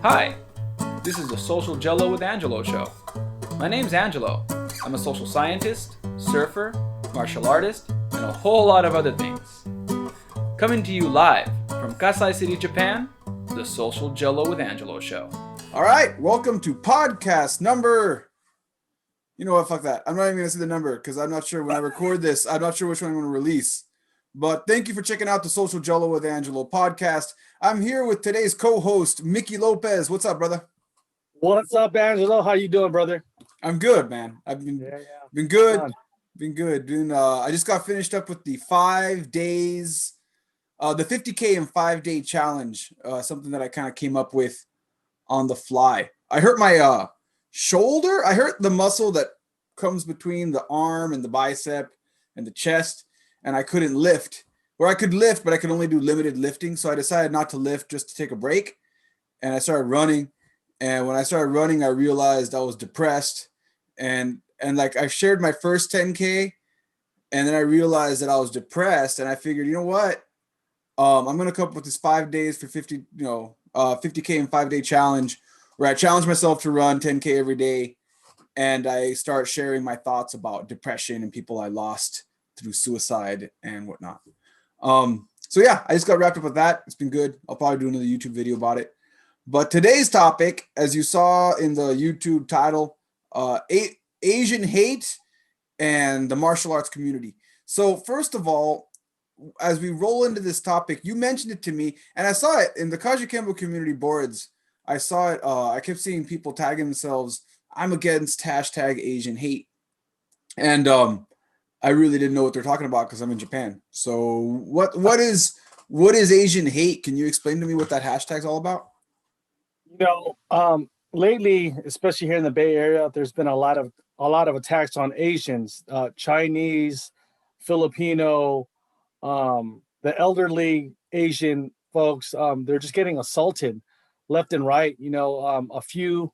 Hi, this is the Social Gelo with Angelo show. My name's Angelo. I'm a social scientist, surfer, martial artist, and a whole lot of other things. Coming to you live from Kasai City, Japan, the Social Gelo with Angelo show. All right, welcome to podcast number. You know what? Fuck that. I'm not even going to say the number because I'm not sure when I record this. I'm not sure which one I'm going to release. But thank you for checking out the Social Gelo with Angelo podcast. I'm here with today's co-host, Mickey Lopez. What's up, brother? What's up, Angelo? How you doing, brother? I'm good, man. I've been good. Been good. I just got finished up with the 5 days, the 50K in 5-day challenge. Something that I kind of came up with on the fly. I hurt my shoulder. I hurt the muscle that comes between the arm and the bicep and the chest, and I couldn't lift. Or I could lift, but I could only do limited lifting. So I decided not to lift, just to take a break. And I started running. And when I started running, I realized I was depressed. And like I shared my first 10K, and then I realized that I was depressed. And I figured, you know what? I'm gonna come up with this 5 days for 50K in 5-day challenge, where I challenge myself to run 10K every day, and I start sharing my thoughts about depression and people I lost through suicide and whatnot. So yeah, I just got wrapped up with that. It's been good. I'll probably do another YouTube video about it. But today's topic, as you saw in the YouTube title, Asian hate and the martial arts community. So first of all, as we roll into this topic, you mentioned it to me, and I saw it in the Kajukenbo community boards. I saw it. I kept seeing people tagging themselves, "I'm against hashtag Asian hate," and I really didn't know what they're talking about because I'm in Japan. So what is Asian hate? Can you explain to me what that hashtag's all about? Lately, especially here in the Bay Area, there's been a lot of attacks on Asians, Chinese, Filipino, the elderly Asian folks. They're just getting assaulted left and right. A few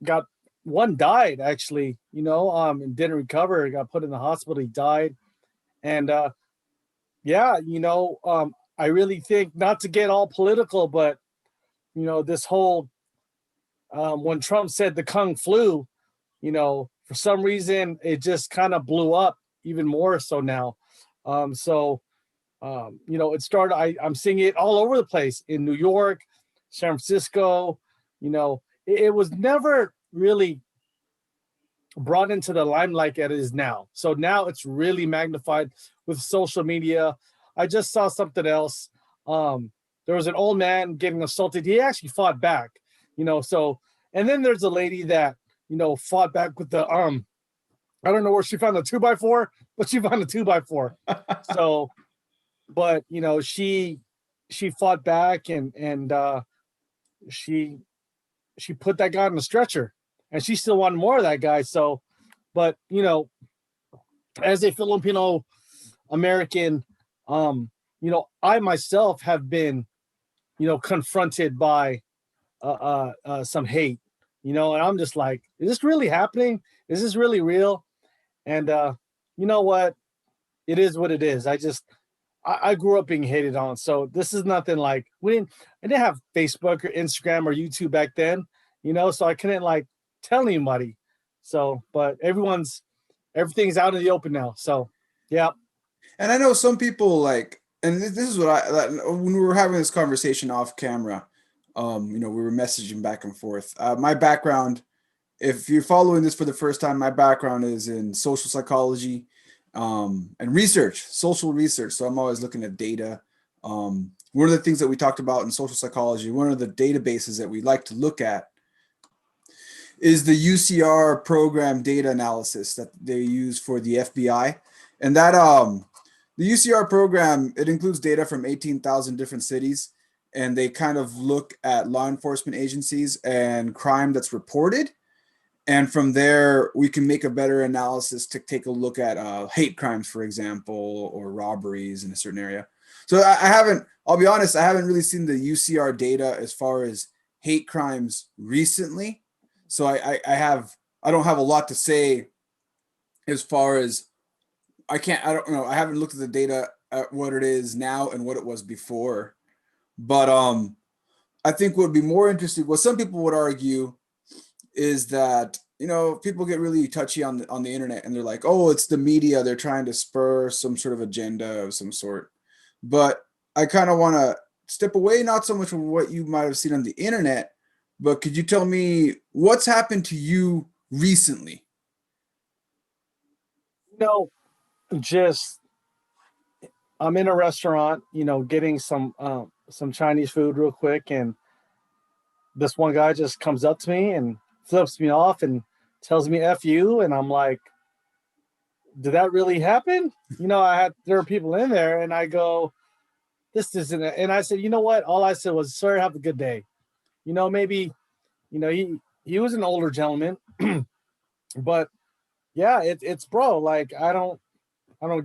got one died actually. And didn't recover. Got put in the hospital. He died, and I really think, not to get all political, but this whole when Trump said the Kung flu, for some reason it just kind of blew up even more so now. It started. I'm seeing it all over the place in New York, San Francisco. It was never really brought into the limelight as it is now. So now it's really magnified with social media. I just saw something else. There was an old man getting assaulted. He actually fought back, and then there's a lady that, fought back with the, I don't know where she found the 2x4, but she found a 2x4. So, but, she fought back and she put that guy on the stretcher, and she still wanted more of that guy. So, but, as a Filipino American, I myself have been, confronted by some hate, and I'm just like, is this really happening? Is this really real? And you know what? It is what it is. I grew up being hated on. So this is nothing like, I didn't have Facebook or Instagram or YouTube back then, so I couldn't like tell anybody. So, but everything's out in the open now. So, yeah. And I know some people like, and this is what when we were having this conversation off camera, we were messaging back and forth. My background, if you're following this for the first time, my background is in social psychology and research, social research. So I'm always looking at data. One of the things that we talked about in social psychology, one of the databases that we like to look at is the UCR program data analysis that they use for the FBI. And that the UCR program, it includes data from 18,000 different cities, and they kind of look at law enforcement agencies and crime that's reported. And from there, we can make a better analysis to take a look at hate crimes, for example, or robberies in a certain area. So I'll be honest, I haven't really seen the UCR data as far as hate crimes recently. So I don't have a lot to say as far as I don't know. I haven't looked at the data at what it is now and what it was before. But I think what would be more interesting, what some people would argue, is that, you know, people get really touchy on the internet, and they're like, oh, it's the media, they're trying to spur some sort of agenda of some sort. But I kind of want to step away, not so much from what you might have seen on the internet, but could you tell me what's happened to you recently? No, just I'm in a restaurant, you know, getting some Chinese food real quick, and this one guy just comes up to me and flips me off and tells me "F you," and I'm like, "Did that really happen?" You know, there are people in there, and I go, "This isn't," and I said, "You know what?" All I said was, "Sir, have a good day." You know, maybe, you know, he was an older gentleman, but yeah, it's bro. Like I don't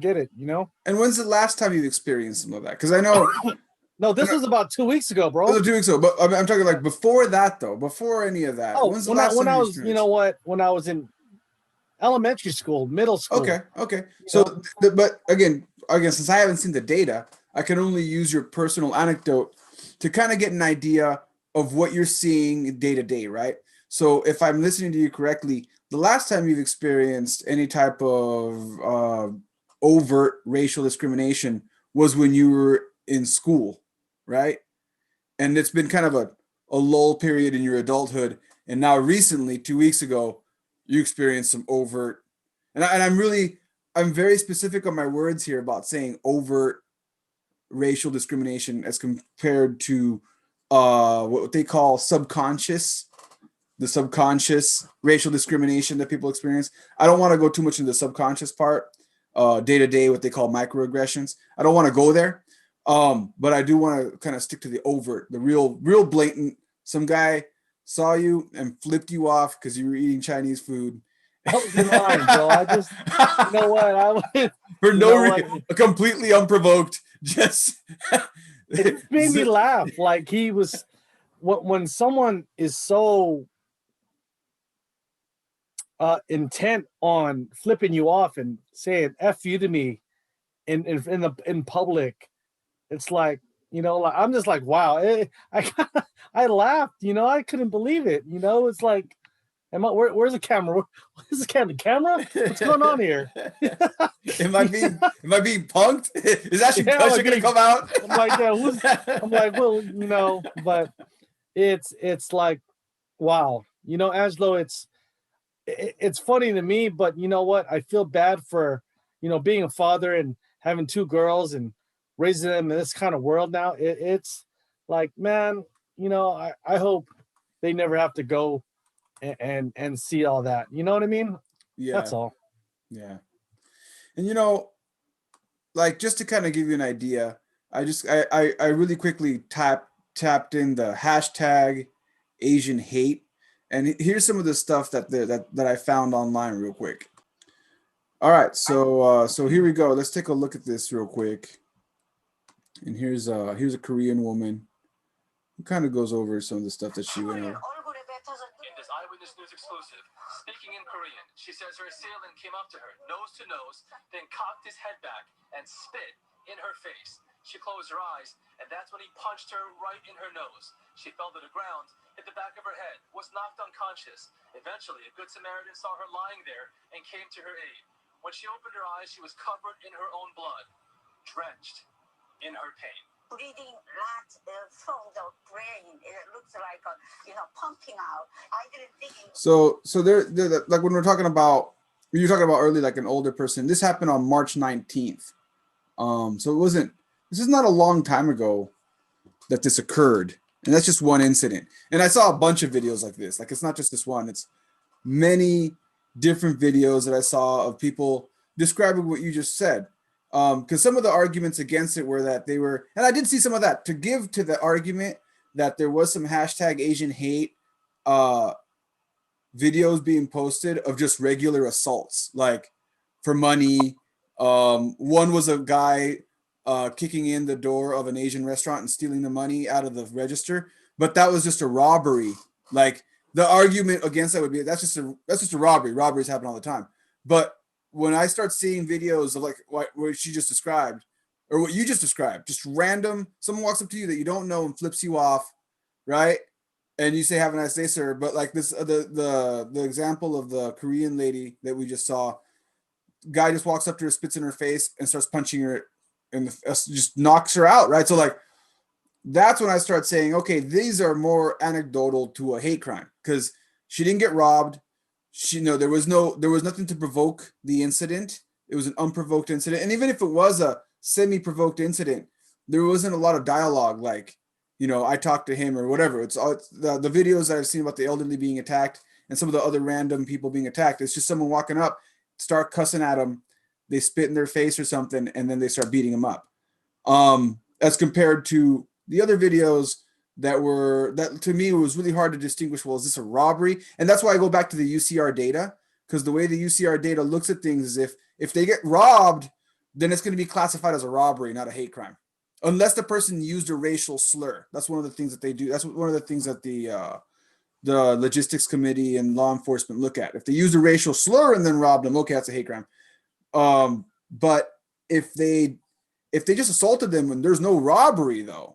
get it. You know. And when's the last time you've experienced some of that? Because I know. No, this was about 2 weeks ago, bro. 2 weeks ago, but I'm talking like before that, though. Before any of that. Oh, When's the last time I you was, experienced? you know what? When I was in elementary school, middle school. Okay. So, but again, since I haven't seen the data, I can only use your personal anecdote to kind of get an idea of what you're seeing day to day, right? So, if I'm listening to you correctly, the last time you've experienced any type of overt racial discrimination was when you were in school, right? And it's been kind of a lull period in your adulthood. And now recently, 2 weeks ago, you experienced some overt, and I'm very specific on my words here about saying overt racial discrimination as compared to what they call the subconscious racial discrimination that people experience. I don't want to go too much into the subconscious part, day to day, what they call microaggressions. I don't want to go there. But I do want to kind of stick to the overt, the real blatant. Some guy saw you and flipped you off because you were eating Chinese food. That was in line, bro. I just, you know what? I was for no reason, completely unprovoked. Just it made me laugh. Like he was, when someone is so intent on flipping you off and saying "F you" to me in public, it's like, you know, like I'm just like, wow. I laughed, you know, I couldn't believe it. You know, it's like, where's the camera? Where's the camera? What's going on here? Am I being punked? Is actually Kusha gonna come out? I'm like, yeah, I'm like, well, you know, but it's like, wow, you know, Angelo, it's funny to me, but you know what? I feel bad for, you know, being a father and having two girls and raising them in this kind of world now. It's like, man, you know, I hope they never have to go and see all that. You know what I mean? Yeah. That's all. Yeah. And you know, like, just to kind of give you an idea, I really quickly tapped in the hashtag Asian hate. And here's some of the stuff that I found online real quick. All right, so here we go. Let's take a look at this real quick. And here's a Korean woman who kind of goes over some of the stuff that she went over. In this Eyewitness News exclusive, speaking in Korean, she says her assailant came up to her, nose to nose, then cocked his head back and spit in her face. She closed her eyes, and that's when he punched her right in her nose. She fell to the ground, hit the back of her head, was knocked unconscious. Eventually, a good Samaritan saw her lying there and came to her aid. When she opened her eyes, she was covered in her own blood, drenched in her pain. Bleeding right from the brain. It looks like, pumping out. I didn't think. So they're like, when you're talking about early, like an older person. This happened on March 19th. So this is not a long time ago that this occurred, and that's just one incident. And I saw a bunch of videos like this. Like, it's not just this one. It's many different videos that I saw of people describing what you just said. Because some of the arguments against it were that they were, and I did see some of that, to give to the argument that there was some hashtag Asian hate videos being posted of just regular assaults, like for money. One was a guy kicking in the door of an Asian restaurant and stealing the money out of the register, but that was just a robbery. Like, the argument against that would be that's just a robbery. Robberies happen all the time. But when I start seeing videos of like what she just described, or what you just described, just random, someone walks up to you that you don't know and flips you off, right? And you say, "Have a nice day, sir." But like this, the example of the Korean lady that we just saw, guy just walks up to her, spits in her face, and starts punching her, and just knocks her out, right? So like, that's when I start saying, okay, these are more anecdotal to a hate crime because she didn't get robbed. There was nothing to provoke the incident. It was an unprovoked incident, and even if it was a semi-provoked incident, there wasn't a lot of dialogue like, I talked to him or whatever. It's the videos that I've seen about the elderly being attacked and some of the other random people being attacked. It's just someone walking up, start cussing at them, they spit in their face or something, and then they start beating them up. As compared to the other videos that to me was really hard to distinguish. Well, is this a robbery? And that's why I go back to the UCR data, because the way the UCR data looks at things is if they get robbed, then it's going to be classified as a robbery, not a hate crime, unless the person used a racial slur. That's one of the things that they do. That's one of the things that the logistics committee and law enforcement look at. If they use a racial slur and then robbed them, okay, that's a hate crime. But if they just assaulted them and there's no robbery though,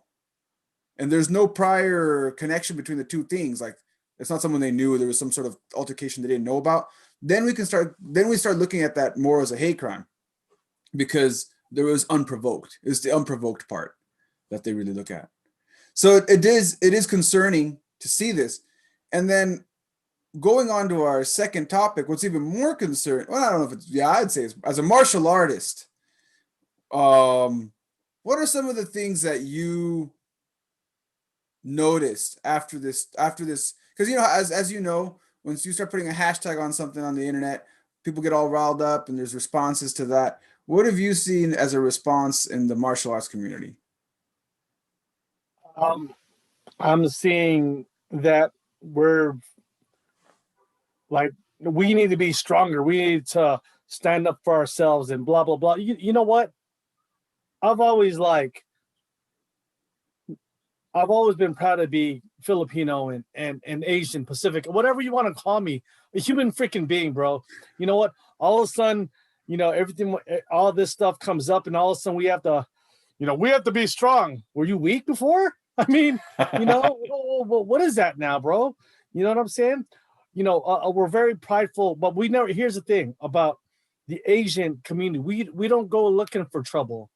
and there's no prior connection between the two things, like it's not someone they knew, there was some sort of altercation they didn't know about, then we start looking at that more as a hate crime because there was unprovoked. It's the unprovoked part that they really look at. So it is concerning to see this. And then going on to our second topic, what's even more concerning, well, I don't know if it's, I'd say it's, as a martial artist, what are some of the things that you noticed after this? Because, as you know, once you start putting a hashtag on something on the internet, people get all riled up and there's responses to that. What have you seen as a response in the martial arts community? I'm seeing that we're like, we need to be stronger. We need to stand up for ourselves and blah, blah, blah. You know what? I've always been proud to be Filipino and Asian, Pacific, whatever you want to call me, a human freaking being, bro. You know what? All of a sudden, everything, all this stuff comes up, and all of a sudden we have to be strong. Were you weak before? I mean, what is that now, bro? You know what I'm saying? We're very prideful, but we never. Here's the thing about the Asian community: we don't go looking for trouble,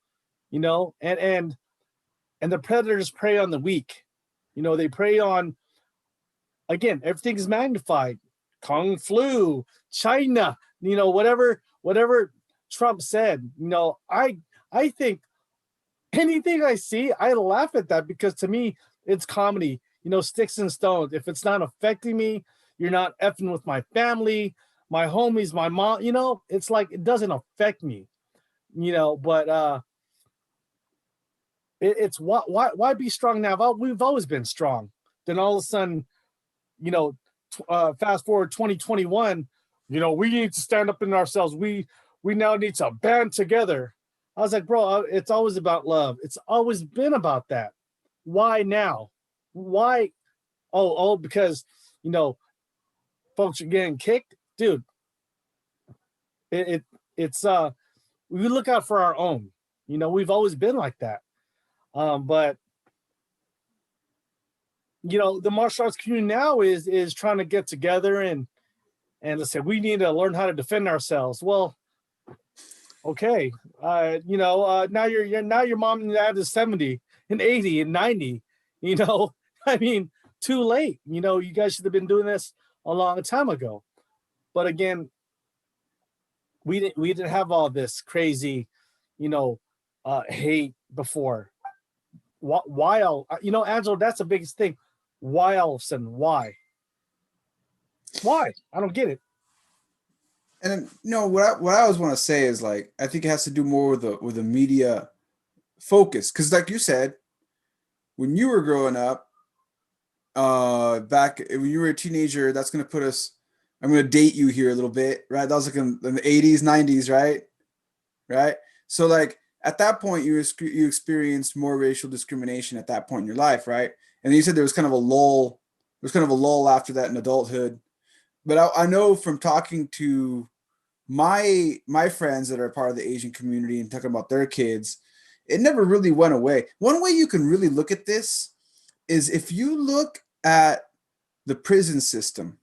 and the predators prey on the weak. They prey on, again, everything is magnified. Kung flu, China, whatever Trump said. I think anything I see, I laugh at that because to me, it's comedy. Sticks and stones. If it's not affecting me, you're not effing with my family, my homies, my mom. It's like it doesn't affect me. But it's why be strong now? We've always been strong. Then all of a sudden, fast forward 2021, we need to stand up in ourselves. We now need to band together. I was like, bro, it's always about love. It's always been about that. Why now? Why? Oh, because folks are getting kicked, dude. It's we look out for our own. We've always been like that. But the martial arts community now is trying to get together and let's say we need to learn how to defend ourselves. Well, okay, now your mom and dad is 70 and 80 and 90. I mean, too late. You guys should have been doing this a long time ago. But again, we didn't have all this crazy, hate before. Why Angelo, that's the biggest thing. Why all of a sudden? Why? I don't get it. And what I always want to say is, like, I think it has to do more with the media focus, because like you said, when you were growing up, back when you were a teenager, that's going to put us, I'm going to date you here a little bit, right? That was like in the 80s, 90s, right? So like at that point, you experienced more racial discrimination at that point in your life, right? And then you said there was kind of a lull. There was kind of a lull after that in adulthood. But I know from talking to my friends that are part of the Asian community and talking about their kids, it never really went away. One way you can really look at this is if you look at the prison system,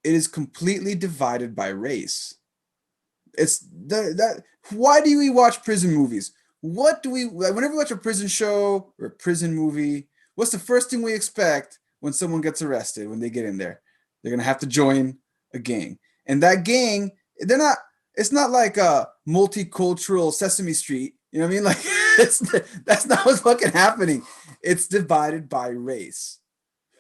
it is completely divided by race. It's that. Why do we watch prison movies? What do we, whenever we watch a prison show or a prison movie, what's the first thing we expect when someone gets arrested, when they get in there? They're going to have to join a gang. And that gang, it's not like a multicultural Sesame Street. You know what I mean? Like, that's not what's fucking happening. It's divided by race.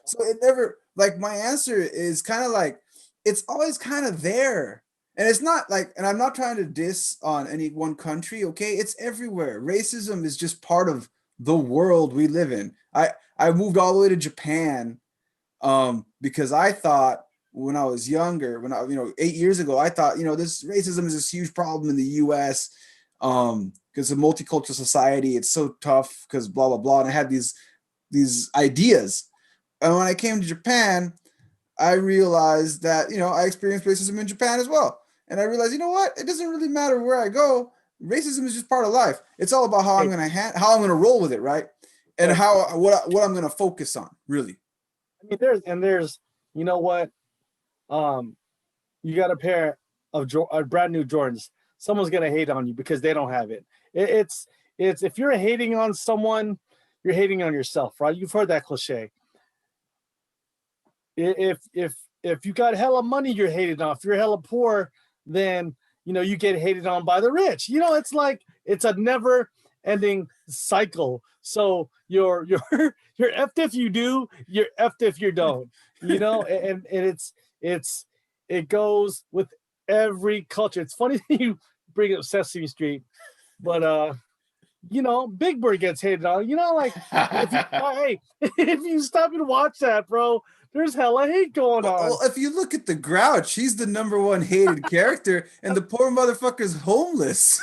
So it never, like, my answer is kind of like, it's always kind of there. And it's not like, and I'm not trying to diss on any one country, okay? It's everywhere. Racism is just part of the world we live in. I moved all the way to Japan because I thought when I was younger, 8 years ago, I thought, this racism is this huge problem in the US because it's a multicultural society. It's so tough because blah, blah, blah. And I had these ideas. And when I came to Japan, I realized that, I experienced racism in Japan as well. And I realized, you know what? It doesn't really matter where I go. Racism is just part of life. It's all about how I'm going to roll with it, right? And what I'm going to focus on, really. I mean, there's, you know what? You got a pair of brand new Jordans. Someone's going to hate on you because they don't have it. It's if you're hating on someone, you're hating on yourself, right? You've heard that cliche. If you got hella money, you're hated on. If you're hella poor, then you get hated on by the rich. It's like it's a never-ending cycle. So you're effed if you do, you're effed if you don't. And it goes with every culture. It's funny that you bring up Sesame Street, but Big Bird gets hated on. Like if you stop and watch that, bro, there's hella hate going on. Well, if you look at the Grouch, he's the #1 hated character, and the poor motherfucker's homeless.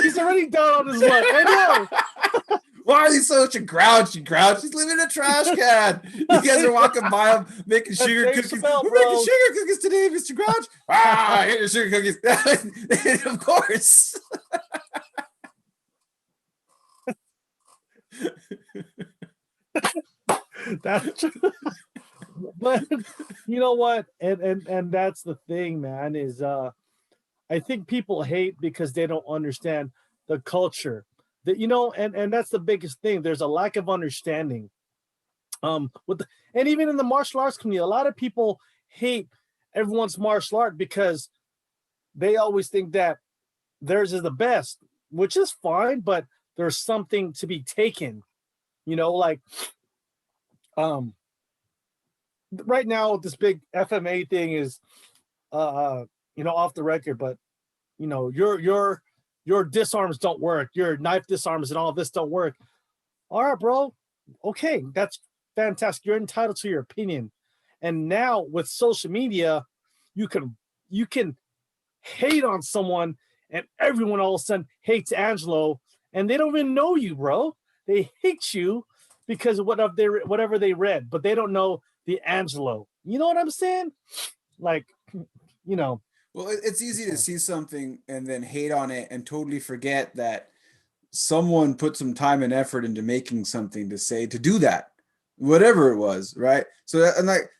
He's already down on his luck. I know. Why are you such a grouchy grouch? He's living in a trash can. You guys are walking by him making sugar cookies. We're making sugar cookies today, Mr. Grouch. I hate your sugar cookies. Of course. That's true. But you know what? And that's the thing, man, is I think people hate because they don't understand the culture. That and that's the biggest thing. There's a lack of understanding. And even in the martial arts community, a lot of people hate everyone's martial art because they always think that theirs is the best, which is fine, but there's something to be taken. Like right now this big FMA thing is off the record, but your disarms don't work, your knife disarms and all this don't work. All right, bro, okay, that's fantastic, you're entitled to your opinion. And now with social media, you can hate on someone and everyone all of a sudden hates Angelo, and they don't even know you, bro. They hate you because of whatever they read, but they don't know the Angelo. You know what I'm saying? Like, Well, it's easy to see something and then hate on it and totally forget that someone put some time and effort into making something to do that, whatever it was, right? So,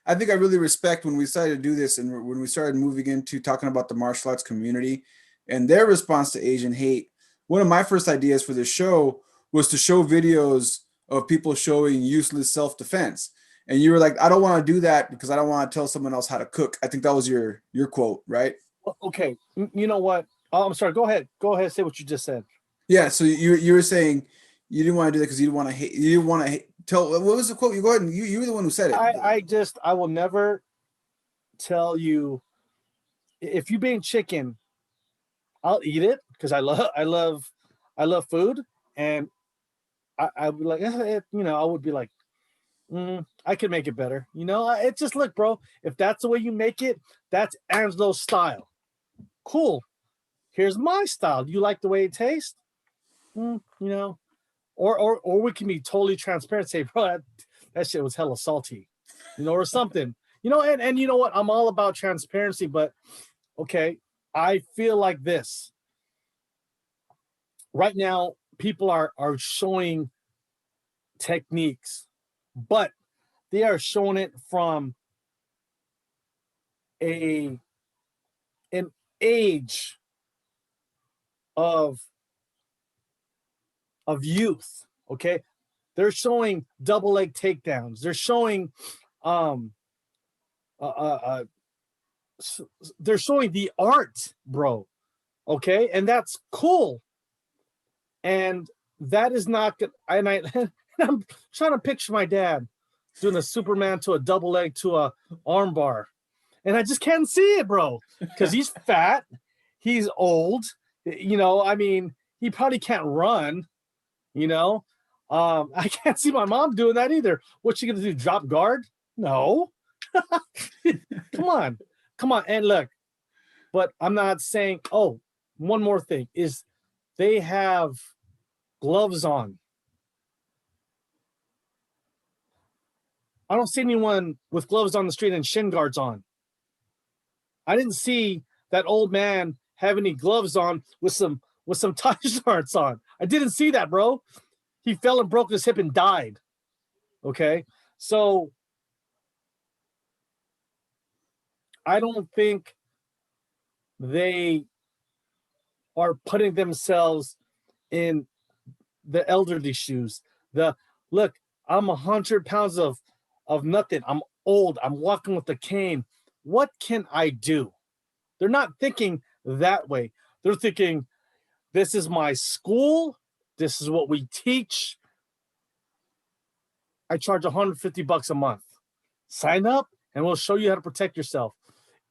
I think I really respect when we started to do this and when we started moving into talking about the martial arts community and their response to Asian hate. One of my first ideas for this show was to show videos of people showing useless self-defense. And you were like, I don't want to do that because I don't want to tell someone else how to cook. I think that was your quote, right? Okay. You know what? Oh, I'm sorry. Go ahead. Say what you just said. Yeah. So you were saying you didn't want to do that because you didn't want to hate. You didn't want to tell. What was the quote? You go ahead and you were the one who said it. I will never tell you if you bring chicken, I'll eat it because I love food, and I would like I would be like, I could make it better. It's just, look, bro, if that's the way you make it, that's Angelo's style. Cool. Here's my style. Do you like the way it tastes? Or we can be totally transparent. Say, bro, that shit was hella salty, or something. And you know what? I'm all about transparency, but okay, I feel like this. Right now, people are showing techniques, but they are showing it from an age of youth. Okay, they're showing double leg takedowns. They're showing they're showing the art, bro. Okay, and that's cool. And that is not good. And I'm trying to picture my dad doing a Superman to a double leg to a arm bar, and I just can't see it, bro, because he's fat, he's old. I mean, he probably can't run. I can't see my mom doing that either. What's she gonna do? Drop guard? No. Come on. And look, but I'm not saying. Oh, one more thing is they have gloves on. I don't see anyone with gloves on the street and shin guards on. I didn't see that old man have any gloves on with some tie shorts on. I didn't see that, bro. He fell and broke his hip and died. Okay, so I don't think they are putting themselves in the elderly shoes. Look, I'm 100 pounds of nothing. I'm old. I'm walking with a cane. What can I do? They're not thinking that way. They're thinking, this is my school. This is what we teach. I charge $150 a month. Sign up and we'll show you how to protect yourself.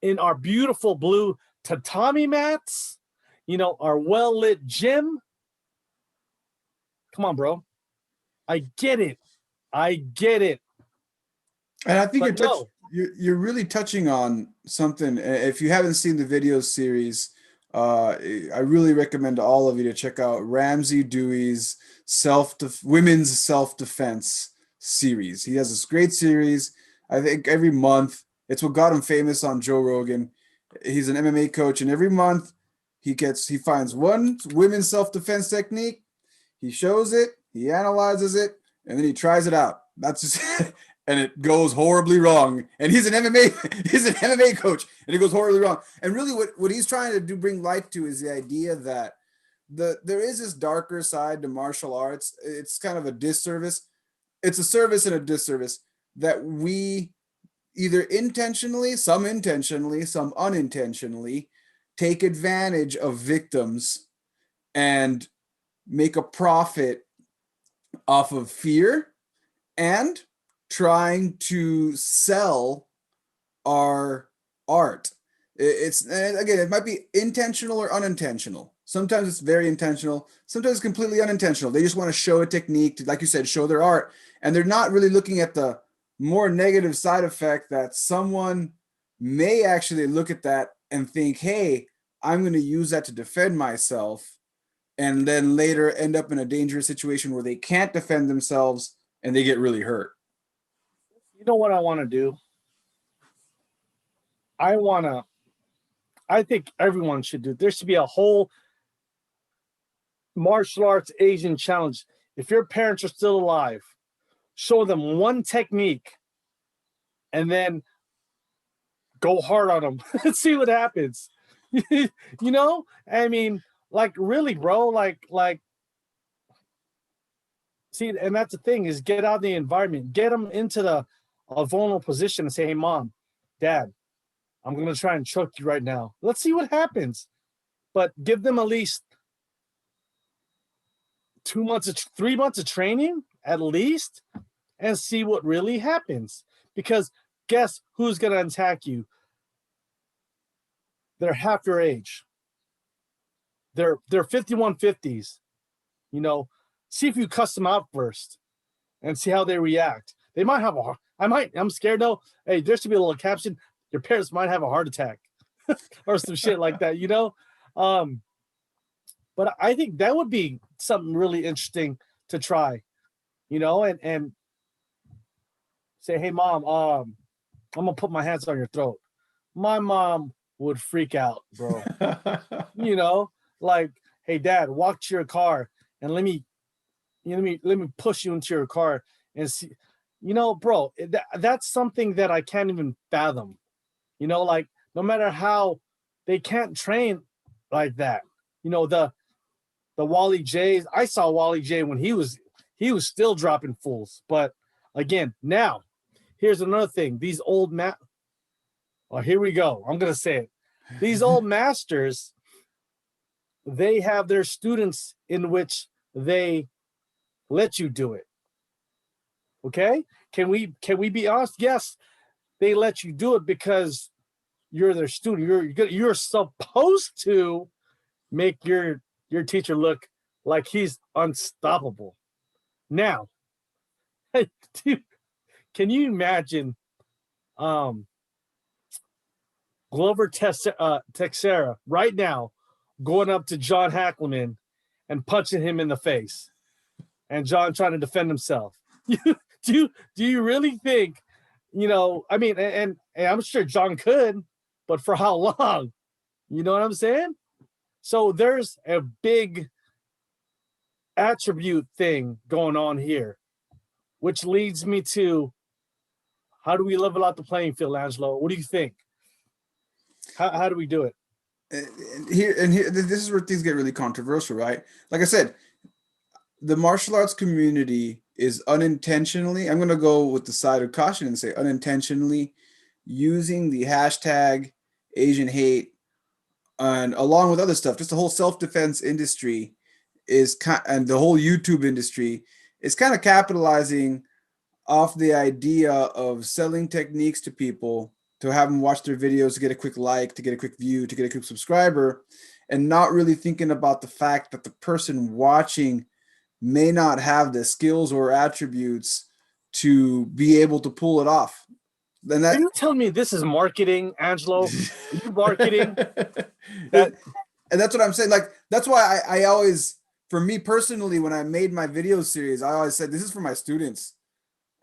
In our beautiful blue tatami mats, our well-lit gym. Come on, bro. I get it. And I think you're really touching on something. If you haven't seen the video series, I really recommend to all of you to check out Ramsey Dewey's women's self-defense series. He has this great series. I think every month, it's what got him famous on Joe Rogan. He's an MMA coach, and every month he finds one women's self-defense technique. He shows it, he analyzes it, and then he tries it out. That's just and it goes horribly wrong. And he's an MMA coach, and it goes horribly wrong. And really what he's trying to bring light to is the idea that there is this darker side to martial arts. It's kind of a disservice. It's a service and a disservice that we either intentionally, some unintentionally, take advantage of victims and make a profit off of fear and trying to sell our art. It might be intentional or unintentional. Sometimes it's very intentional. Sometimes it's completely unintentional. They just want to show a technique to, like you said, show their art. And they're not really looking at the more negative side effect that someone may actually look at that and think, hey, I'm going to use that to defend myself, and then later end up in a dangerous situation where they can't defend themselves and they get really hurt. You know what I want to do? I think everyone should do. There should be a whole martial arts Asian challenge. If your parents are still alive, show them one technique and then go hard on them and see what happens. I mean, like, really, bro, like, see, and that's the thing, is get out of the environment, get them into a vulnerable position and say, hey, mom, dad, I'm going to try and choke you right now. Let's see what happens. But give them at least 3 months of training at least, and see what really happens. Because guess who's going to attack you? They're half your age. They're 5150s. See if you cuss them out first and see how they react. They might have I'm scared though. Hey, there should be a little caption. Your parents might have a heart attack or some shit like that, But I think that would be something really interesting to try, and say, hey, mom, I'm going to put my hands on your throat. My mom would freak out, bro. Like, hey, dad, walk to your car and let me, let me push you into your car and see, bro, that's something that I can't even fathom. Like, no matter how, they can't train like that. The Wally J's. I saw Wally J when he was still dropping fools. But again, now here's another thing. These old here we go. I'm gonna say it. These old masters, they have their students in which they let you do it. Okay? Can we be honest? Yes, they let you do it because you're their student. You're supposed to make your teacher look like he's unstoppable. Now, dude, can you imagine Glover Teixeira right now going up to John Hackleman and punching him in the face, and John trying to defend himself? Do you really think, I mean, and I'm sure John could, but for how long? You know what I'm saying? So there's a big attribute thing going on here, which leads me to, how do we level out the playing field, Angelo? What do you think? How do we do it? Here, this is where things get really controversial, right? Like I said, the martial arts community is unintentionally, I'm going to go with the side of caution and say unintentionally using the hashtag Asian hate, and along with other stuff, just the whole self-defense industry and the whole YouTube industry is kind of capitalizing off the idea of selling techniques to people to have them watch their videos, to get a quick like, to get a quick view, to get a quick subscriber, and not really thinking about the fact that the person watching may not have the skills or attributes to be able to pull it off. Then Are you telling me this is marketing, Angelo? Are you marketing? And that's what I'm saying. Like, that's why I always, for me personally, when I made my video series, I always said, this is for my students.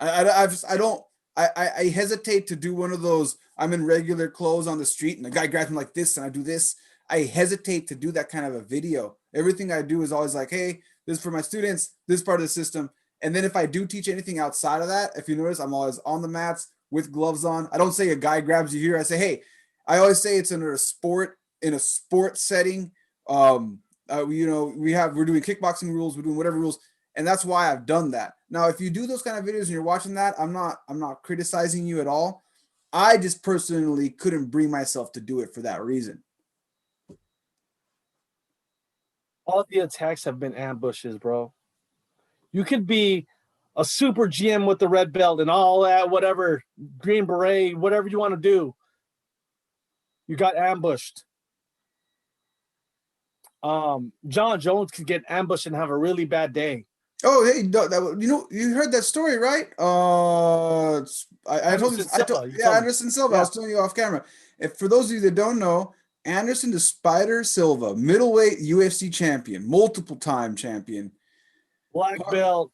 I hesitate to do one of those, I'm in regular clothes on the street and the guy grabs me like this and I do this. I hesitate to do that kind of a video. Everything I do is always like, hey, this is for my students, this part of the system. And then if I do teach anything outside of that, if you notice, I'm always on the mats with gloves on. I don't say a guy grabs you here. I say, hey, I always say it's in a sport setting. We're doing kickboxing rules, we're doing whatever rules. And that's why I've done that. Now, if you do those kind of videos and you're watching that, I'm not criticizing you at all. I just personally couldn't bring myself to do it for that reason. All the attacks have been ambushes, bro. You could be a super GM with the red belt and all that, whatever, green beret, whatever you want to do. You got ambushed. John Jones could get ambushed and have a really bad day. Oh, hey, you heard that story, right? I told you, Anderson Silva. Yeah. I was telling you off camera. If for those of you that don't know, Anderson the Spider Silva, middleweight UFC champion, multiple time champion, black belt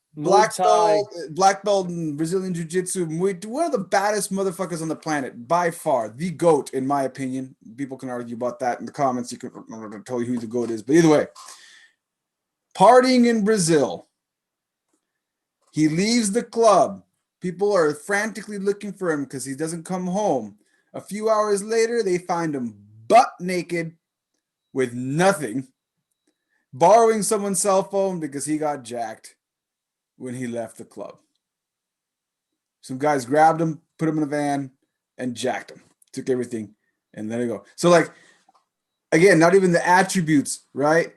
in Brazilian Jiu-Jitsu, one of the baddest motherfuckers on the planet, by far, the GOAT, in my opinion. People can argue about that in the comments. I'm not going to tell you who the GOAT is, but either way, partying in Brazil. He leaves the club. People are frantically looking for him because he doesn't come home. A few hours later, they find him butt naked with nothing, borrowing someone's cell phone because he got jacked when he left the club. Some guys grabbed him, put him in a van, and jacked him. Took everything and let it go. So, like, again, not even the attributes, right?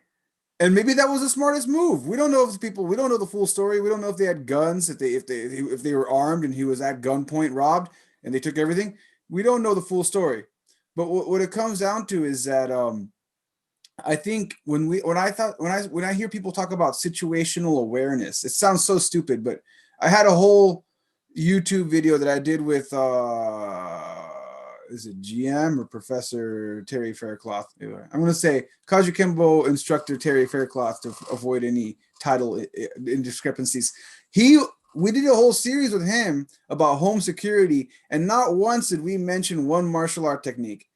And maybe that was the smartest move. We don't know if we don't know the full story. We don't know if they had guns, if they were armed and he was at gunpoint robbed and they took everything. We don't know the full story. But what it comes down to is that I think when I hear people talk about situational awareness, it sounds so stupid, but I had a whole YouTube video that I did with is it GM or Professor Terry Faircloth? I'm going to say Kajukenbo instructor Terry Faircloth to avoid any title indiscrepancies. We did a whole series with him about home security, and not once did we mention one martial art technique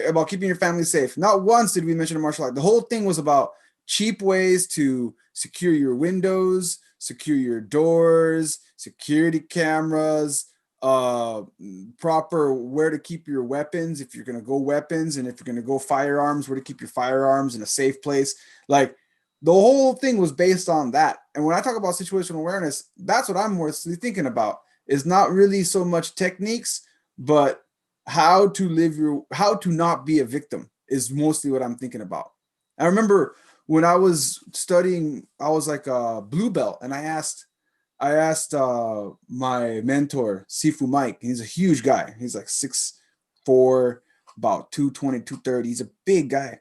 about keeping your family safe. Not once did we mention a martial art. The whole thing was about cheap ways to secure your windows, secure your doors, security cameras, proper where to keep your weapons if you're going to go weapons, and if you're going to go firearms, where to keep your firearms in a safe place. Like the whole thing was based on that. And when I talk about situational awareness, that's what I'm mostly thinking about, is not really so much techniques, but how to not be a victim is mostly what I'm thinking about. I remember when I was studying, I was like a blue belt, and I asked my mentor, Sifu Mike. He's a huge guy. He's like 6'4", about 220, 230. He's a big guy.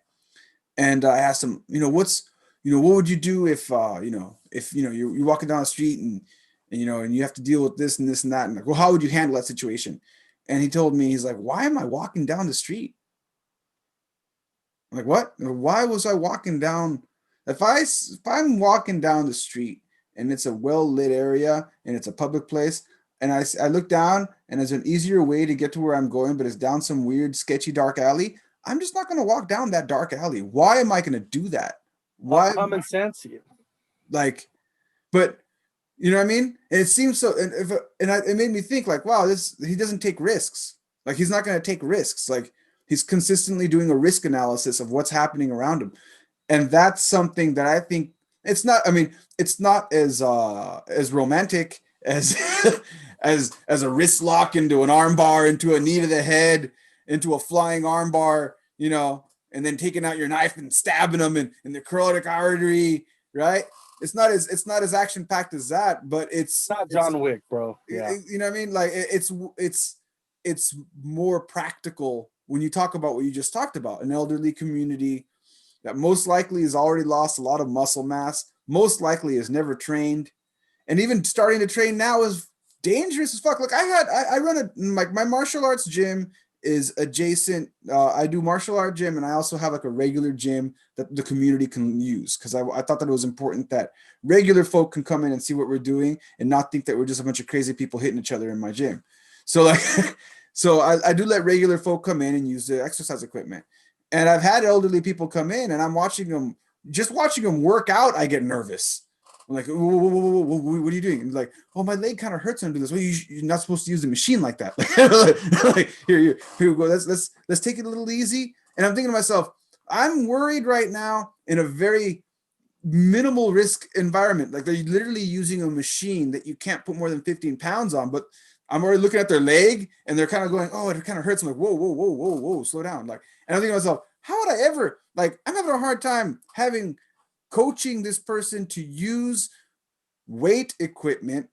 And I asked him, what would you do if you're walking down the street and you have to deal with this and this and that. And like, well, how would you handle that situation? And he told me, he's like, why am I walking down the street? I'm like, what? Why was I walking down? If I'm walking down the street and it's a well-lit area and it's a public place, and I look down and there's an easier way to get to where I'm going, but it's down some weird, sketchy, dark alley, I'm just not going to walk down that dark alley. Why am I going to do that? Why? Common sense. Like, but you know what I mean? And it seems so, it made me think like, wow, he doesn't take risks. Like, he's not going to take risks. Like, he's consistently doing a risk analysis of what's happening around him. And that's something that I think it's not as romantic as as a wrist lock into an arm bar, into a knee to the head, into a flying arm bar, and then taking out your knife and stabbing them in the carotid artery, right? It's not as action packed as that, but it's not John Wick, bro. Yeah. You know what I mean? Like it's more practical when you talk about what you just talked about, an elderly community that most likely has already lost a lot of muscle mass, most likely has never trained, and even starting to train now is dangerous as fuck. Like I run my martial arts gym is adjacent. I do martial art gym, and I also have like a regular gym that the community can use, because I thought that it was important that regular folk can come in and see what we're doing and not think that we're just a bunch of crazy people hitting each other in my gym. So like, so I do let regular folk come in and use the exercise equipment. And I've had elderly people come in, and I'm watching them work out. I get nervous. I'm like, whoa, what are you doing? And like, oh, my leg kind of hurts when I do this. Well, you're not supposed to use the machine like that. Like, here we go. Let's take it a little easy. And I'm thinking to myself, I'm worried right now in a very minimal risk environment. Like, they're literally using a machine that you can't put more than 15 pounds on, but I'm already looking at their leg and they're kind of going, oh, it kind of hurts. I'm like, whoa, slow down. Like, and I'm thinking to myself, how would I ever, like, I'm having a hard time coaching this person to use weight equipment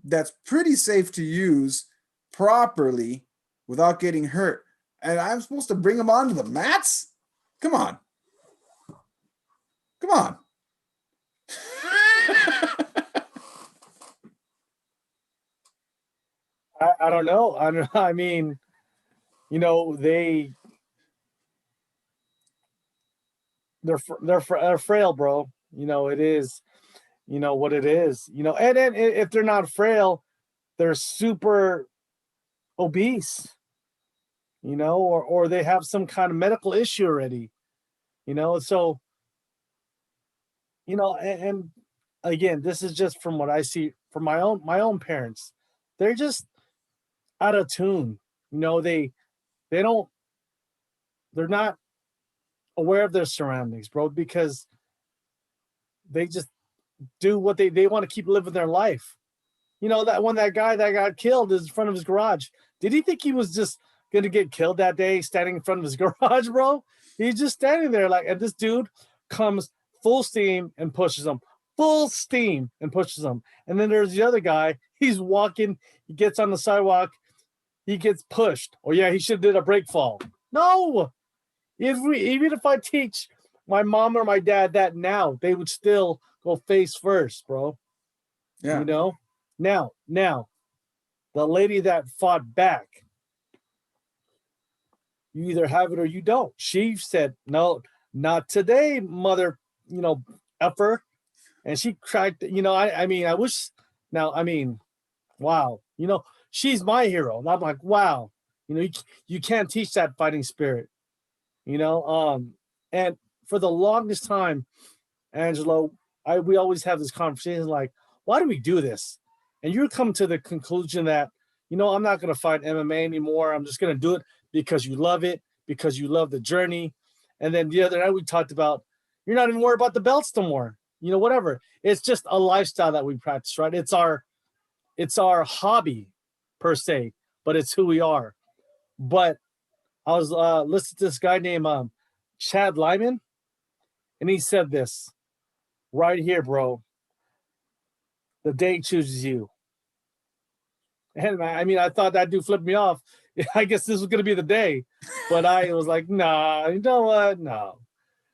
that's pretty safe to use properly without getting hurt. And I'm supposed to bring them onto the mats? Come on. I don't know. I mean, they're frail, bro. It is, what it is. And if they're not frail, they're super obese. Or they have some kind of medical issue already. So, and again, this is just from what I see from my own parents. They're just out of tune. They're not aware of their surroundings, bro, because they just do what they want to keep living their life. That when that guy that got killed is in front of his garage, did he think he was just going to get killed that day standing in front of his garage, bro? He's just standing there like, and this dude comes full steam and pushes him. And then there's the other guy. He's walking. He gets on the sidewalk. He gets pushed. Oh, yeah, he should have did a break fall. No. Even if I teach my mom or my dad that now, they would still go face first, bro. Yeah. Now, the lady that fought back, you either have it or you don't. She said, no, not today, mother, effer. And she tried to, I wish now, wow, she's my hero. And I'm like, wow, you can't teach that fighting spirit, and for the longest time, Angelo, we always have this conversation like, why do we do this? And you come to the conclusion that, I'm not going to fight MMA anymore. I'm just going to do it because you love it, because you love the journey. And then the other night we talked about, you're not even worried about the belts no more, whatever. It's just a lifestyle that we practice, right? It's our hobby per se, but it's who we are. But I was listening to this guy named Chad Lyman, and he said this right here, bro. The day chooses you. And I thought that dude flipped me off. I guess this was going to be the day, but I was like, nah, you know what? No.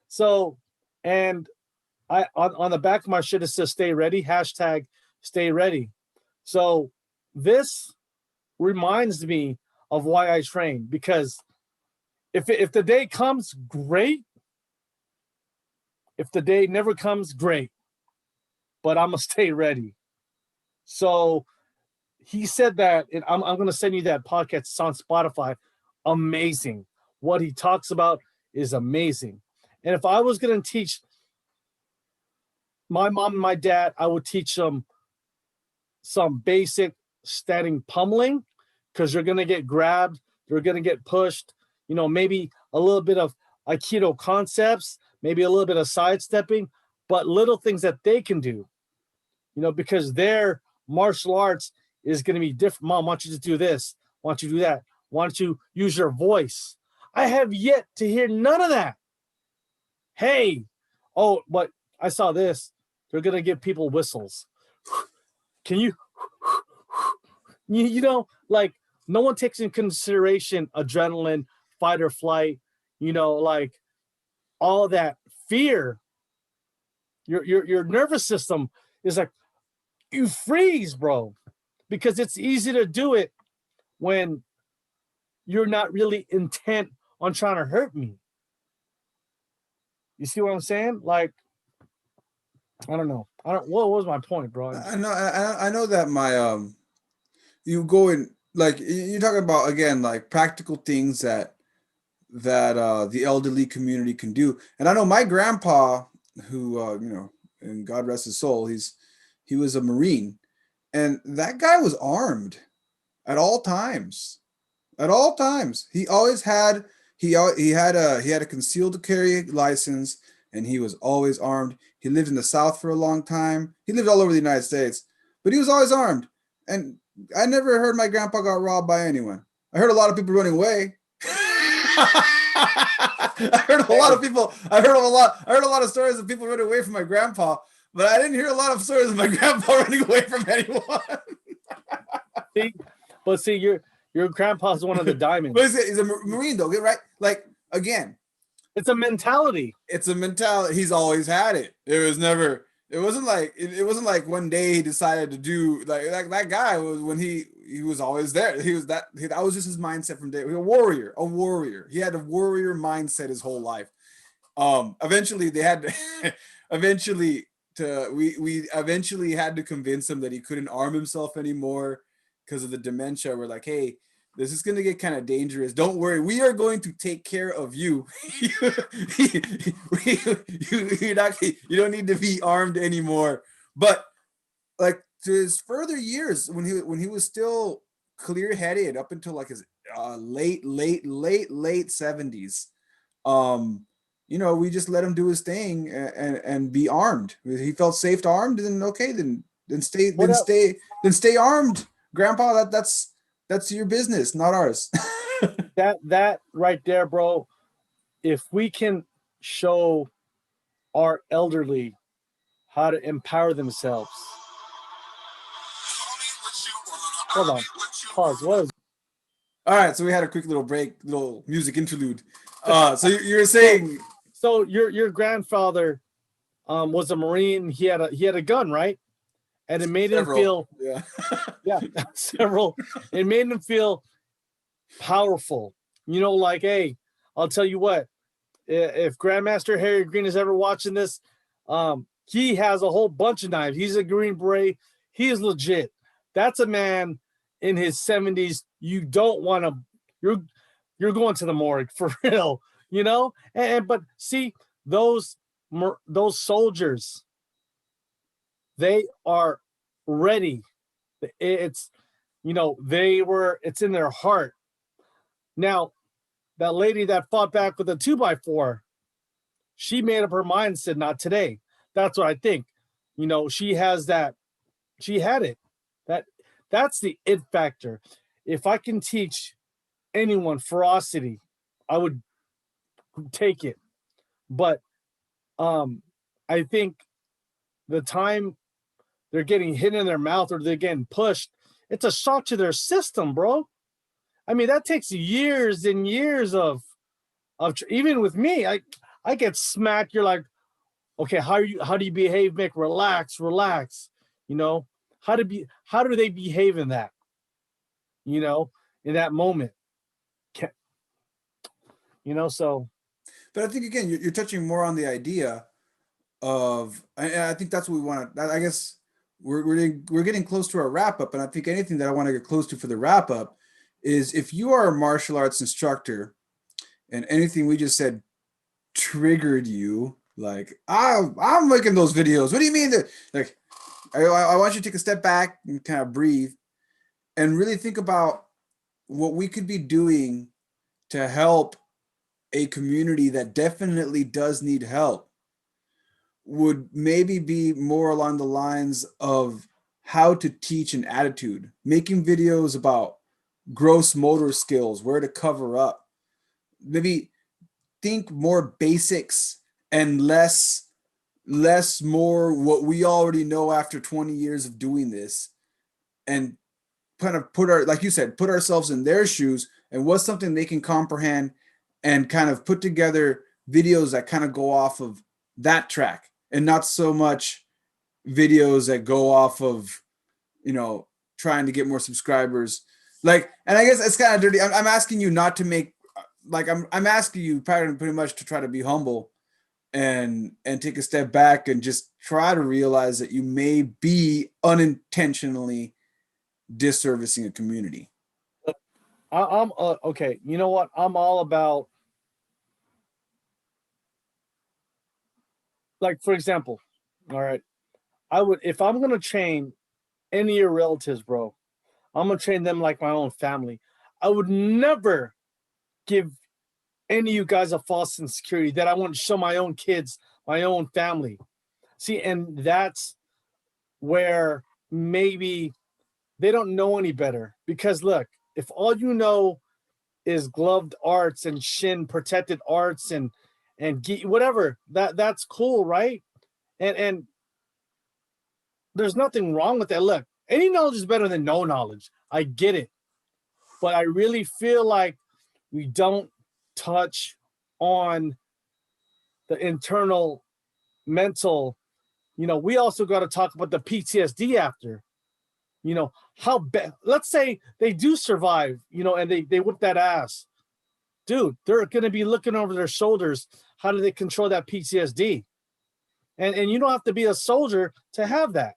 So, and I on the back of my shirt, it says stay ready, hashtag stay ready. So this reminds me of why I train, because if the day comes, great. If the day never comes, great. But I'm going to stay ready. So he said that, and I'm going to send you that podcast. It's on Spotify. Amazing. What he talks about is amazing. And if I was going to teach my mom and my dad, I would teach them some basic standing pummeling, because they're going to get grabbed. They're going to get pushed. Maybe a little bit of Aikido concepts, maybe a little bit of sidestepping, but little things that they can do, because their martial arts is going to be different. Mom, why don't you just do this? Why don't you do that? Why don't you use your voice? I have yet to hear none of that. Hey, but I saw this. They're going to give people whistles. Can you, like, no one takes into consideration adrenaline, fight or flight, like all that fear. Your nervous system is like, you freeze, bro, because it's easy to do it when you're not really intent on trying to hurt me. You see what I'm saying? Like, I don't know. What was my point, bro? I know that my you go in, like, you're talking about, again, like practical things that the elderly community can do. And I know my grandpa, who and God rest his soul, he was a Marine, and that guy was armed at all times. At all times, he always had he had a concealed carry license, and he was always armed. He lived in the South for a long time. He lived all over the United States, but he was always armed. And I never heard my grandpa got robbed by anyone. I heard a lot of people running away. I heard a lot of stories of people running away from my grandpa, but I didn't hear a lot of stories of my grandpa running away from anyone. See, your grandpa's one of the diamonds. But he's a Marine, though, right? Like, again, it's a mentality. He's always had it. It wasn't like one day he decided to do like that guy was, when he was always there. That was just his mindset from day. A warrior. He had a warrior mindset his whole life. Eventually we eventually had to convince him that he couldn't arm himself anymore because of the dementia. We're like, hey, this is going to get kind of dangerous. Don't worry. We are going to take care of you. You don't need to be armed anymore. But like, to his further years, when he was still clear-headed up until like his late 70s, we just let him do his thing and be armed. He felt safe armed, then okay, then stay armed, Grandpa. That's your business, not ours. that right there, bro. If we can show our elderly how to empower themselves. Hold on. Pause. What is? All right, so we had a quick little break, little music interlude. So you're saying, so your grandfather was a Marine. He had a gun, right? And it made him feel several. It made him feel powerful. Like, hey, I'll tell you what. If Grandmaster Harry Green is ever watching this, he has a whole bunch of knives. He's a Green Beret. He is legit. That's a man in his 70s. You don't want to. You're going to the morgue for real. But see, those soldiers, they are ready. It's, it's in their heart. Now, that lady that fought back with a 2x4, she made up her mind and said, not today. That's what I think. She has that. She had it. That's the it factor. If I can teach anyone ferocity, I would take it. But I think the time they're getting hit in their mouth or they're getting pushed, it's a shock to their system, bro. I mean, that takes years and years of even with me, I get smacked. You're like, okay, how do you behave, Mick? Relax. How do they behave in that? In that moment. So. But I think again, you're touching more on the idea of, and I think that's what we want to. I guess we're getting close to our wrap up, and I think anything that I want to get close to for the wrap up is if you are a martial arts instructor, and anything we just said triggered you, like I'm making those videos. What do you mean that? Like, I want you to take a step back and kind of breathe, and really think about what we could be doing to help a community that definitely does need help. Would maybe be more along the lines of how to teach an attitude, making videos about gross motor skills, where to cover up, maybe think more basics and less more what we already know after 20 years of doing this, and kind of like you said, put ourselves in their shoes and what's something they can comprehend, and kind of put together videos that kind of go off of that track, and not so much videos that go off of, trying to get more subscribers. Like, and I guess it's kind of dirty. I'm asking you not to make, like, I'm asking you pretty much to try to be humble and take a step back and just try to realize that you may be unintentionally disservicing a community. I'm okay. You know what? I'm all about, like, for example, all right, I would, if I'm going to train any of your relatives, bro, I'm going to train them like my own family. I would never give any of you guys a false insecurity that I want to show my own kids, my own family. See, and that's where maybe they don't know any better. Because look, if all you know is gloved arts and shin protected arts and whatever, that's cool, right? And there's nothing wrong with that. Look, any knowledge is better than no knowledge. I get it. But I really feel like we don't touch on the internal mental. We also got to talk about the PTSD after. How bad, let's say they do survive, and they whip that ass. Dude, they're going to be looking over their shoulders. How do they control that PTSD? And you don't have to be a soldier to have that,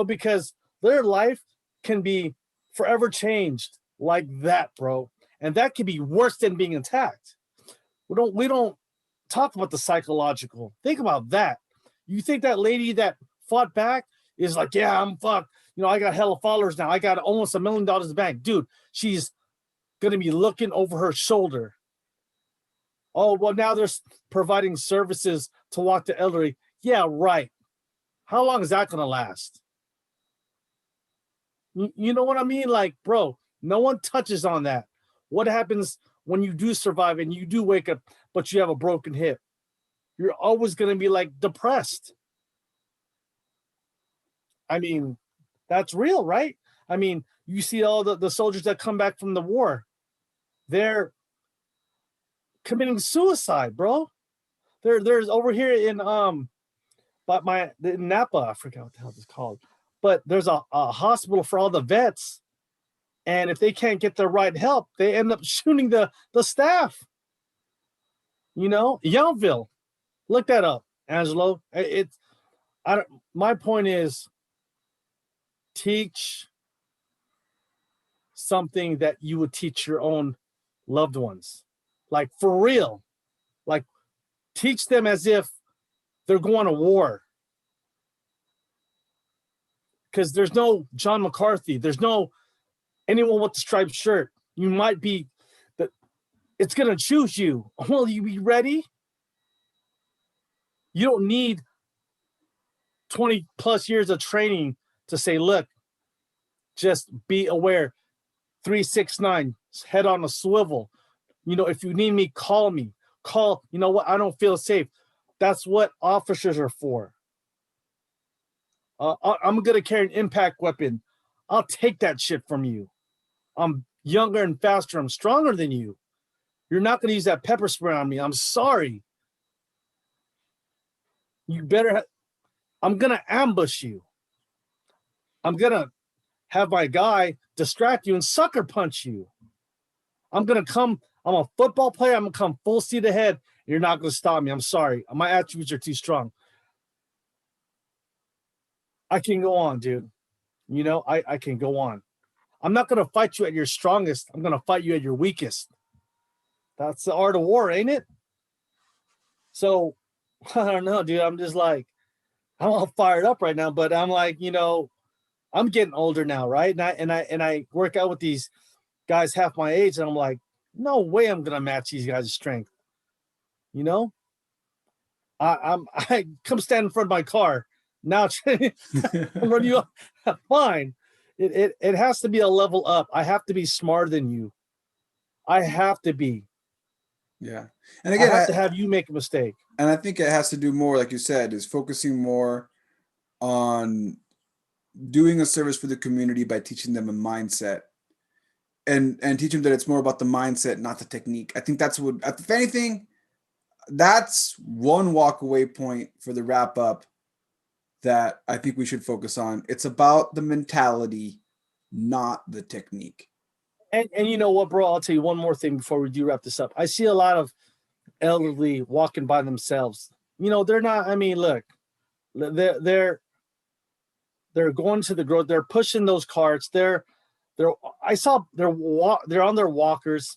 because their life can be forever changed like that, bro. And that could be worse than being attacked. We don't talk about the psychological. Think about that. You think that lady that fought back is like, yeah, I'm fucked. I got hella followers now. I got almost $1 million in the bank. Dude, she's going to be looking over her shoulder. Oh, well, now they're providing services to walk the elderly. Yeah, right. How long is that going to last? You know what I mean? Like, bro, no one touches on that. What happens when you do survive and you do wake up, but you have a broken hip? You're always going to be like depressed. I mean, that's real, right? I mean, you see all the soldiers that come back from the war. They're committing suicide, bro. There's over here in in Napa, I forgot what the hell it's called, but there's a hospital for all the vets, and if they can't get the right help, they end up shooting the staff. Yountville, look that up, Angelo. My point is, teach something that you would teach your own loved ones, like for real. Like, teach them as if they're going to war. because there's no John McCarthy. There's no anyone with the striped shirt. You might be, but it's going to choose you. Will you be ready? You don't need 20 plus years of training to say, look, just be aware. 369, head on a swivel. You know, if you need me, call me. Call, you know what? I don't feel safe. That's what officers are for. I'm going to carry an impact weapon. I'll take that shit from you. I'm younger and faster. I'm stronger than you. You're not going to use that pepper spray on me. I'm sorry. You better. I'm going to ambush you. I'm going to have my guy distract you and sucker punch you. I'm going to come. I'm a football player. I'm going to come full speed ahead. You're not going to stop me. I'm sorry. My attributes are too strong. I can go on, dude. You know, I can go on. I'm not going to fight you at your strongest. I'm going to fight you at your weakest. That's the art of war, ain't it? So, I don't know, dude. I'm just like, I'm all fired up right now, but I'm like, you know, I'm getting older now, right? And I work out with these guys half my age, and I'm like, no way I'm going to match these guys' strength. You know? I come stand in front of my car. Now run you up. Fine. It has to be a level up. I have to be smarter than you. I have to be. Yeah. And again, I have to have you make a mistake. And I think it has to do more, like you said, is focusing more on doing a service for the community by teaching them a mindset and teach them that it's more about the mindset, not the technique. I think that's what, if anything, that's one walk away point for the wrap up that I think we should focus on. It's about the mentality, not the technique. And you know what, bro? I'll tell you one more thing before we do wrap this up. I see a lot of elderly walking by themselves. You know, they're not. I mean, look, they're going to the growth. They're pushing those carts. They're on their walkers.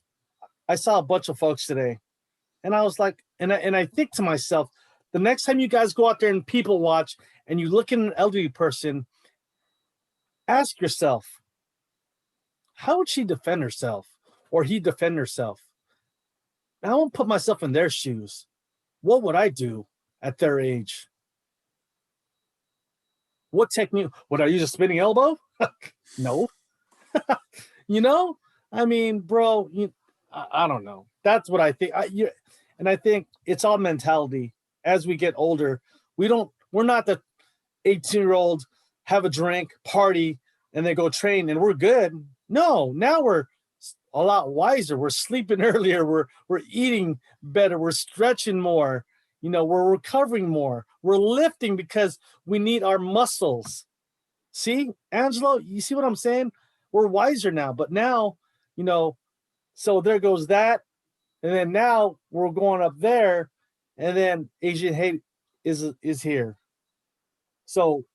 I saw a bunch of folks today, and I was like, and I think to myself, the next time you guys go out there and people watch, and you look at an elderly person, ask yourself, how would she defend herself or he defend herself? I won't put myself in their shoes. What would I do at their age? What technique? Would I use a spinning elbow? No. You know? I mean, bro, I don't know. That's what I think. And I think it's all mentality. As we get older, we're not the 18-year-old have a drink, party, and then go train and we're good. No, now we're a lot wiser. We're sleeping earlier. We're eating better. We're stretching more. You know, we're recovering more. We're lifting because we need our muscles. See, Angelo, you see what I'm saying? We're wiser now. But now, you know, so there goes that. And then now we're going up there. And then Asian hate is here. So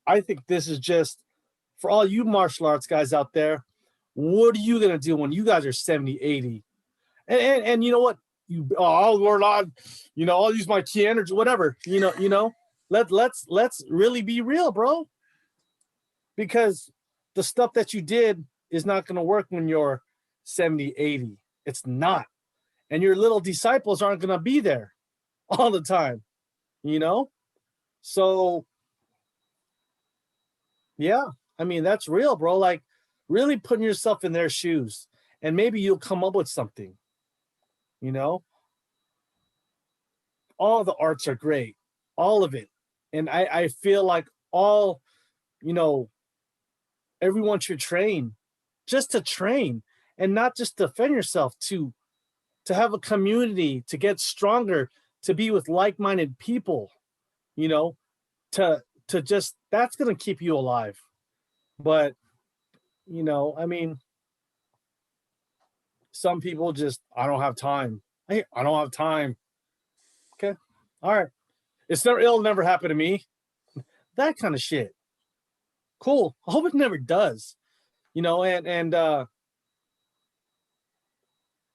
I think this is just for all you martial arts guys out there. What are you going to do when you guys are 70, 80? And you know what? I'll learn on, you know, I'll use my key energy, whatever, you know, let's really be real, bro. Because the stuff that you did is not going to work when you're 70, 80. It's not. And your little disciples aren't going to be there all the time, you know? So, yeah, I mean, that's real, bro. Like, really putting yourself in their shoes, and maybe you'll come up with something, you know? All the arts are great, all of it. And I feel like all, you know, everyone should train just to train and not just defend yourself, to have a community, to get stronger, to be with like-minded people, you know, to just, that's going to keep you alive. But, you know, I mean, some people just, I don't have time. I don't have time. Okay. All right. It'll never happen to me. That kind of shit. Cool. I hope it never does. You know, and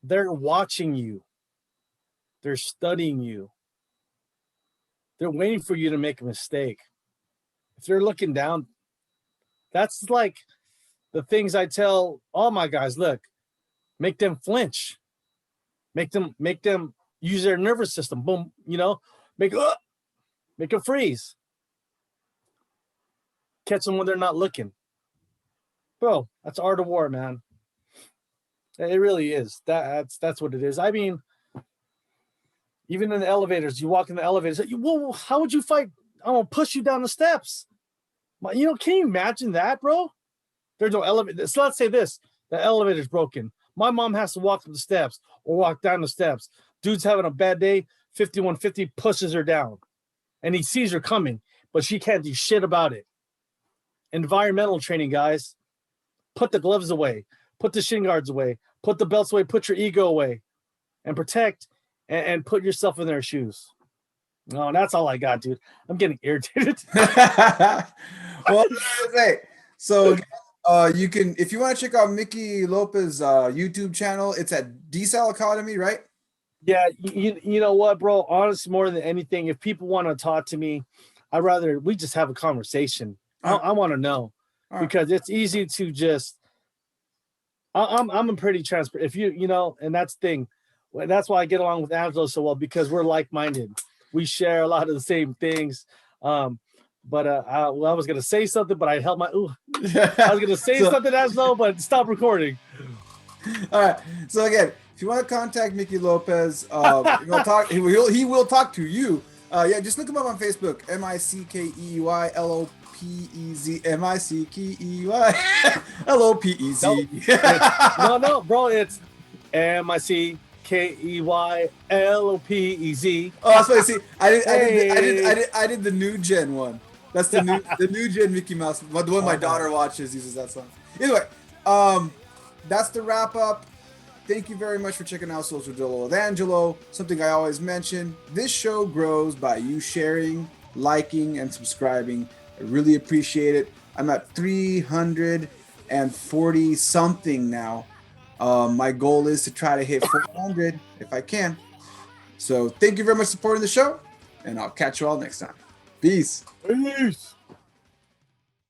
they're watching you. They're studying you. They're waiting for you to make a mistake. If they're looking down, That's like the things I tell all my guys. Look, make them flinch, make them use their nervous system. Boom, make them freeze, catch them when they're not looking. Bro, that's art of war, man. It really is. That's what it is. I mean, even in the elevators, you walk in the elevators. Well, how would you fight? I'm gonna push you down the steps. Can you imagine that, bro? There's no elevator. So let's say this: the elevator's broken. My mom has to walk up the steps or walk down the steps. Dude's having a bad day. 5150 pushes her down, and he sees her coming, but she can't do shit about it. Environmental training, guys. Put the gloves away. Put the shin guards away. Put the belts away. Put your ego away, and protect and put yourself in their shoes. No, that's all I got, dude. I'm getting irritated. Well, so you can, if you want to check out Mickey Lopez YouTube channel, it's at Desal Academy, right? Yeah, you know what, bro? Honestly, more than anything, if people want to talk to me, I'd rather we just have a conversation. I want to know because it's easy to just. I'm a pretty transparent. If and that's the thing. That's why I get along with Angelo so well, because we're like-minded. We share a lot of the same things. I was gonna say something, but I held my. I was gonna say something, Angelo, but stop recording. All right. So again, if you want to contact Mickey Lopez, he will talk to you. Just look him up on Facebook. MickeyLopez. MickeyLopez. No, bro. It's MickeyLopez. Oh, that's what I see. I did the new gen one. That's the new gen Mickey Mouse. The one my daughter watches uses that song. Anyway, that's the wrap up. Thank you very much for checking out Social Gelo with Angelo. Something I always mention: this show grows by you sharing, liking, and subscribing. I really appreciate it. I'm at 340 something now. My goal is to try to hit 400 if I can. So thank you very much for supporting the show, and I'll catch you all next time. Peace. Peace.